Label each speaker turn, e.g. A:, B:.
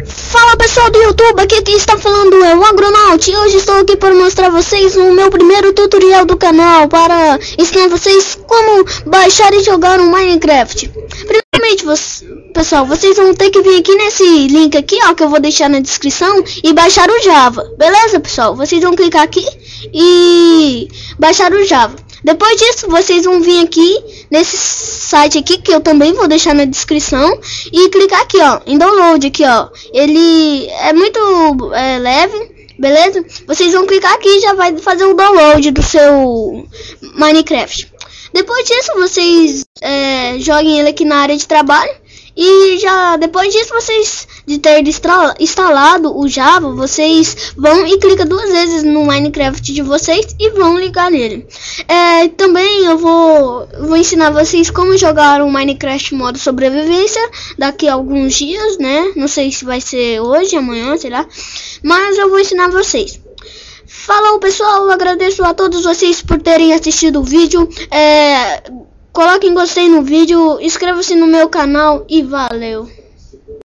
A: Fala pessoal do YouTube, aqui quem está falando é o Agronaut e hoje estou aqui para mostrar a vocês o meu primeiro tutorial do canal para ensinar vocês como baixar e jogar um Minecraft. Primeiramente, pessoal, vocês vão ter que vir aqui nesse link aqui, ó, que eu vou deixar na descrição e baixar o Java, beleza pessoal? Vocês vão clicar aqui e baixar o Java. Depois disso, vocês vão vir aqui nesse site aqui, que eu também vou deixar na descrição, e clicar aqui, ó, em download aqui, ó. Ele é muito leve, beleza? Vocês vão clicar aqui e já vai fazer o download do seu Minecraft. Depois disso, vocês joguem ele aqui na área de trabalho. E já depois disso, vocês de ter instalado o Java, vocês vão e clica duas vezes no Minecraft de vocês e vão ligar nele. Também eu vou ensinar vocês como jogar um Minecraft modo sobrevivência daqui a alguns dias, né? Não sei se vai ser hoje, amanhã, sei lá. Mas eu vou ensinar vocês. Falou pessoal, eu agradeço a todos vocês por terem assistido o vídeo. Coloquem gostei no vídeo, inscreva-se no meu canal e valeu!